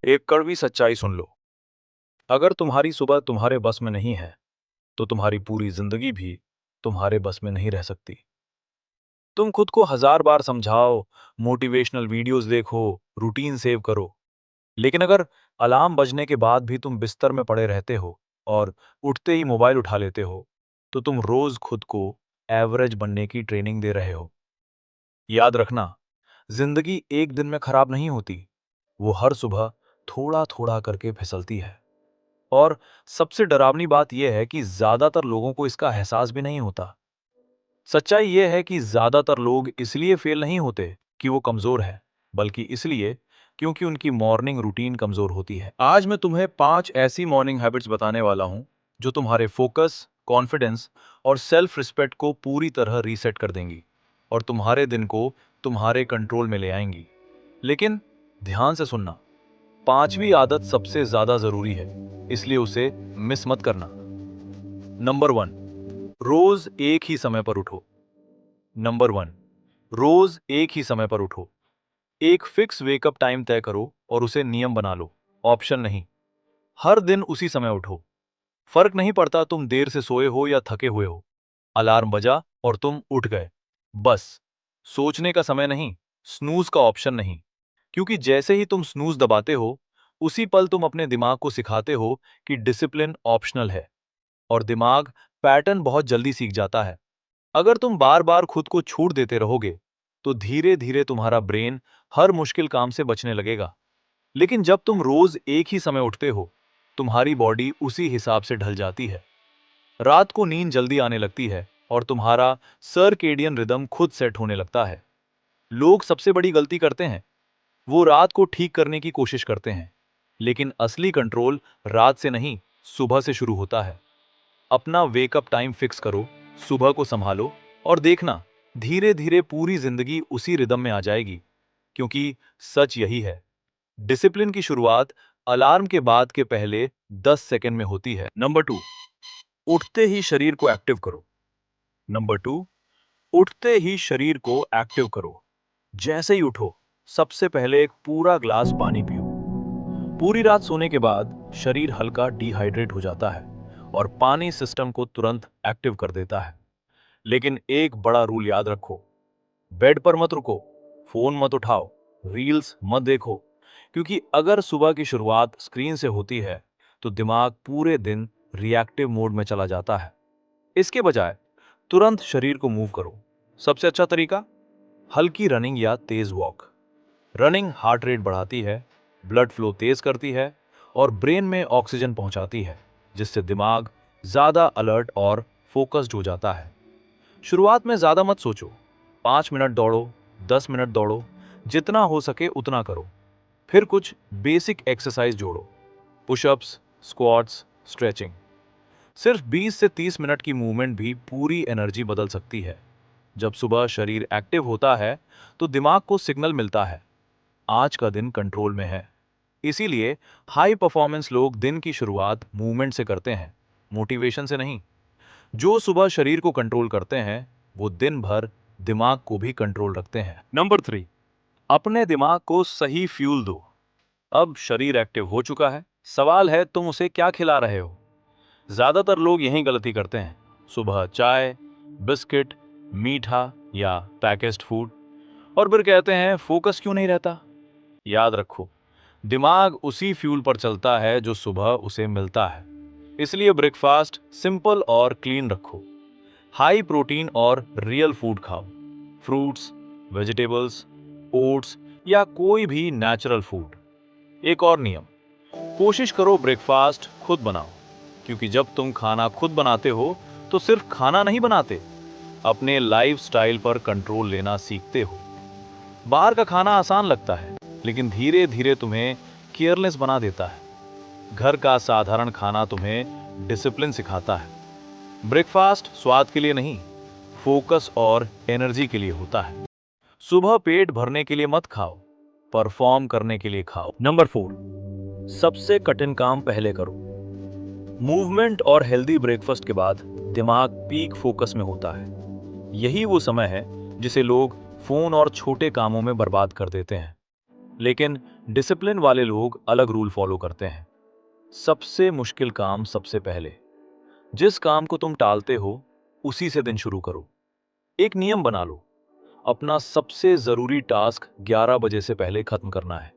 एक कड़वी सच्चाई सुन लो। अगर तुम्हारी सुबह तुम्हारे बस में नहीं है, तो तुम्हारी पूरी जिंदगी भी तुम्हारे बस में नहीं रह सकती। तुम खुद को हजार बार समझाओ, मोटिवेशनल वीडियोस देखो, रूटीन सेव करो, लेकिन अगर अलार्म बजने के बाद भी तुम बिस्तर में पड़े रहते हो और उठते ही मोबाइल उठा लेते हो, तो तुम रोज खुद को एवरेज बनने की ट्रेनिंग दे रहे हो। याद रखना, जिंदगी एक दिन में खराब नहीं होती, वो हर सुबह थोड़ा थोड़ा करके फिसलती है। और सबसे डरावनी बात यह है कि ज्यादातर लोगों को इसका एहसास भी नहीं होता। सच्चाई यह है कि ज्यादातर लोग इसलिए फेल नहीं होते कि वो कमजोर है, बल्कि इसलिए क्योंकि उनकी मॉर्निंग रूटीन कमजोर होती है। आज मैं तुम्हें 5 ऐसी मॉर्निंग हैबिट्स बताने वाला हूं जो तुम्हारे फोकस, कॉन्फिडेंस और सेल्फ रिस्पेक्ट को पूरी तरह रीसेट कर देंगी और तुम्हारे दिन को तुम्हारे कंट्रोल में ले आएंगी। लेकिन ध्यान से सुनना, पांचवी आदत सबसे ज्यादा जरूरी है, इसलिए उसे मिस मत करना। नंबर 1, रोज एक ही समय पर उठो। नंबर 1, रोज एक ही समय पर उठो। एक फिक्स वेकअप टाइम तय करो और उसे नियम बना लो, ऑप्शन नहीं। हर दिन उसी समय उठो। फर्क नहीं पड़ता तुम देर से सोए हो या थके हुए हो। अलार्म बजा और तुम उठ गए, बस। सोचने का समय नहीं, स्नूज का ऑप्शन नहीं। क्योंकि जैसे ही तुम स्नूज दबाते हो, उसी पल तुम अपने दिमाग को सिखाते हो कि डिसिप्लिन ऑप्शनल है। और दिमाग पैटर्न बहुत जल्दी सीख जाता है। अगर तुम बार बार खुद को छूट देते रहोगे, तो धीरे धीरे तुम्हारा ब्रेन हर मुश्किल काम से बचने लगेगा। लेकिन जब तुम रोज एक ही समय उठते हो, तुम्हारी बॉडी उसी हिसाब से ढल जाती है। रात को नींद जल्दी आने लगती है और तुम्हारा सर्केडियन रिदम खुद सेट होने लगता है। लोग सबसे बड़ी गलती करते हैं, वो रात को ठीक करने की कोशिश करते हैं, लेकिन असली कंट्रोल रात से नहीं, सुबह से शुरू होता है। अपना वेकअप टाइम फिक्स करो, सुबह को संभालो और देखना, धीरे धीरे पूरी जिंदगी उसी रिदम में आ जाएगी। क्योंकि सच यही है, डिसिप्लिन की शुरुआत अलार्म के बाद के पहले 10 सेकंड में होती है। नंबर 2, उठते ही शरीर को एक्टिव करो। नंबर 2, उठते ही शरीर को एक्टिव करो। जैसे ही उठो, सबसे पहले एक पूरा ग्लास पानी पियो। पूरी रात सोने के बाद शरीर हल्का डिहाइड्रेट हो जाता है और पानी सिस्टम को तुरंत एक्टिव कर देता है। लेकिन एक बड़ा रूल याद रखो, बेड पर मत रुको, फोन मत उठाओ, रील्स मत देखो। क्योंकि अगर सुबह की शुरुआत स्क्रीन से होती है, तो दिमाग पूरे दिन रिएक्टिव मोड में चला जाता है। इसके बजाय तुरंत शरीर को मूव करो। सबसे अच्छा तरीका, हल्की रनिंग या तेज वॉक। रनिंग हार्ट रेट बढ़ाती है, ब्लड फ्लो तेज करती है और ब्रेन में ऑक्सीजन पहुंचाती है, जिससे दिमाग ज्यादा अलर्ट और फोकस्ड हो जाता है। शुरुआत में ज्यादा मत सोचो, 5 मिनट दौड़ो, 10 मिनट दौड़ो, जितना हो सके उतना करो। फिर कुछ बेसिक एक्सरसाइज जोड़ो, पुशअप्स, स्क्वाट्स, स्ट्रेचिंग। सिर्फ 20 से 30 मिनट की मूवमेंट भी पूरी एनर्जी बदल सकती है। जब सुबह शरीर एक्टिव होता है, तो दिमाग को सिग्नल मिलता है, आज का दिन कंट्रोल में है। इसीलिए हाई परफॉर्मेंस लोग दिन की शुरुआत मूवमेंट से करते हैं, मोटिवेशन से नहीं। जो सुबह शरीर को कंट्रोल करते हैं, वो दिन भर दिमाग को भी कंट्रोल रखते हैं। नंबर 3, अपने दिमाग को सही फ्यूल दो। अब शरीर एक्टिव हो चुका है, सवाल है तुम उसे क्या खिला रहे हो। ज्यादातर लोग यही गलती करते हैं, सुबह चाय, बिस्किट, मीठा या पैकेज्ड फूड, और फिर कहते हैं फोकस क्यों नहीं रहता। याद रखो, दिमाग उसी फ्यूल पर चलता है जो सुबह उसे मिलता है। इसलिए ब्रेकफास्ट सिंपल और क्लीन रखो। हाई प्रोटीन और रियल फूड खाओ, फ्रूट्स, वेजिटेबल्स, ओट्स या कोई भी नेचुरल फूड। एक और नियम, कोशिश करो ब्रेकफास्ट खुद बनाओ। क्योंकि जब तुम खाना खुद बनाते हो, तो सिर्फ खाना नहीं बनाते, अपने लाइफस्टाइल पर कंट्रोल लेना सीखते हो। बाहर का खाना आसान लगता है, लेकिन धीरे धीरे तुम्हें केयरलेस बना देता है। घर का साधारण खाना तुम्हें डिसिप्लिन सिखाता है। ब्रेकफास्ट स्वाद के लिए नहीं, फोकस और एनर्जी के लिए होता है। सुबह पेट भरने के लिए मत खाओ, परफॉर्म करने के लिए खाओ। नंबर 4, सबसे कठिन काम पहले करो। मूवमेंट और हेल्दी ब्रेकफास्ट के बाद दिमाग पीक फोकस में होता है। यही वो समय है जिसे लोग फोन और छोटे कामों में बर्बाद कर देते हैं। लेकिन डिसिप्लिन वाले लोग अलग रूल फॉलो करते हैं। सबसे मुश्किल काम सबसे पहले। जिस काम को तुम टालते हो, उसी से दिन शुरू करो। एक नियम बना लो, अपना सबसे जरूरी टास्क 11 बजे से पहले खत्म करना है।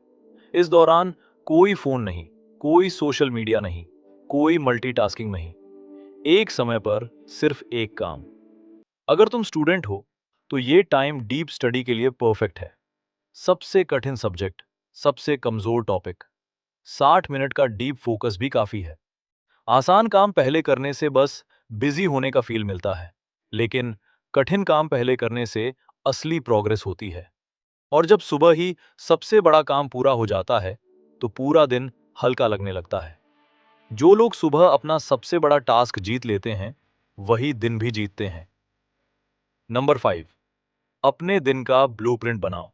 इस दौरान कोई फोन नहीं, कोई सोशल मीडिया नहीं, कोई मल्टीटास्किंग नहीं। एक समय पर सिर्फ एक काम। अगर तुम स्टूडेंट हो तो ये टाइम डीप स्टडी के लिए परफेक्ट है। सबसे कठिन सब्जेक्ट, सबसे कमजोर टॉपिक, 60 मिनट का डीप फोकस भी काफी है। आसान काम पहले करने से बस बिजी होने का फील मिलता है, लेकिन कठिन काम पहले करने से असली प्रोग्रेस होती है। और जब सुबह ही सबसे बड़ा काम पूरा हो जाता है तो पूरा दिन हल्का लगने लगता है। जो लोग सुबह अपना सबसे बड़ा टास्क जीत लेते हैं, वही दिन भी जीतते हैं। नंबर 5, अपने दिन का ब्लूप्रिंट बनाओ।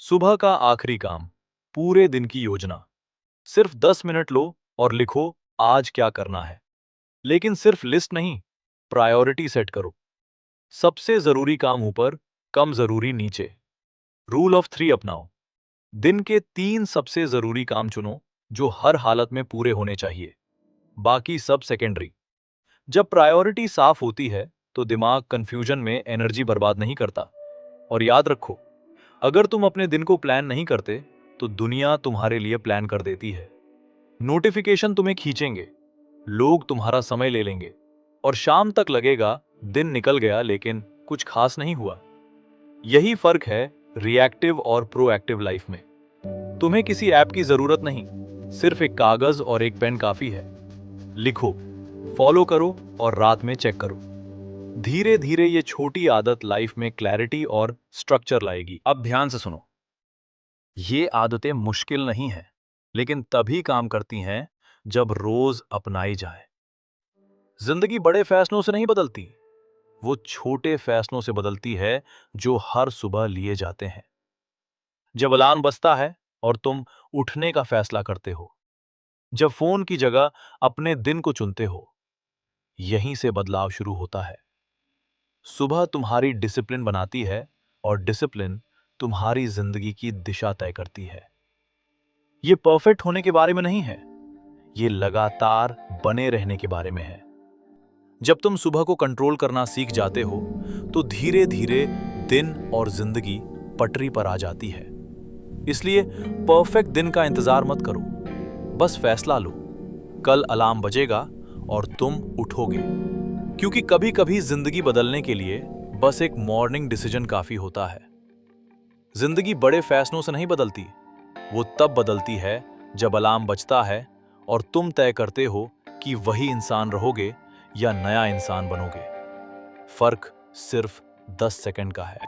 सुबह का आखिरी काम, पूरे दिन की योजना। सिर्फ 10 मिनट लो और लिखो आज क्या करना है। लेकिन सिर्फ लिस्ट नहीं, प्रायोरिटी सेट करो। सबसे जरूरी काम ऊपर, कम जरूरी नीचे। रूल ऑफ 3 अपनाओ। दिन के 3 सबसे जरूरी काम चुनो जो हर हालत में पूरे होने चाहिए, बाकी सब सेकेंडरी। जब प्रायोरिटी साफ होती है तो दिमाग कंफ्यूजन में एनर्जी बर्बाद नहीं करता। और याद रखो, अगर तुम अपने दिन को प्लान नहीं करते तो दुनिया तुम्हारे लिए प्लान कर देती है। नोटिफिकेशन तुम्हें खींचेंगे, लोग तुम्हारा समय ले लेंगे, और शाम तक लगेगा दिन निकल गया लेकिन कुछ खास नहीं हुआ। यही फर्क है रिएक्टिव और प्रोएक्टिव लाइफ में। तुम्हें किसी ऐप की जरूरत नहीं, सिर्फ एक कागज और एक पेन काफी है। लिखो, फॉलो करो और रात में चेक करो। धीरे धीरे ये छोटी आदत लाइफ में क्लैरिटी और स्ट्रक्चर लाएगी। अब ध्यान से सुनो, ये आदतें मुश्किल नहीं है, लेकिन तभी काम करती हैं जब रोज अपनाई जाए। जिंदगी बड़े फैसलों से नहीं बदलती, वो छोटे फैसलों से बदलती है जो हर सुबह लिए जाते हैं। जब अलार्म बजता है और तुम उठने का फैसला करते हो, जब फोन की जगह अपने दिन को चुनते हो, यहीं से बदलाव शुरू होता है। सुबह तुम्हारी डिसिप्लिन बनाती है और डिसिप्लिन तुम्हारी जिंदगी की दिशा तय करती है। ये परफेक्ट होने के बारे में नहीं है, ये लगातार बने रहने के बारे में है। जब तुम सुबह को कंट्रोल करना सीख जाते हो तो धीरे धीरे दिन और जिंदगी पटरी पर आ जाती है। इसलिए परफेक्ट दिन का इंतजार मत करो, बस फैसला लो, कल अलार्म बजेगा और तुम उठोगे। क्योंकि कभी कभी जिंदगी बदलने के लिए बस एक मॉर्निंग डिसीजन काफी होता है। जिंदगी बड़े फैसलों से नहीं बदलती, वो तब बदलती है जब अलार्म बजता है और तुम तय करते हो कि वही इंसान रहोगे या नया इंसान बनोगे। फर्क सिर्फ 10 सेकंड का है।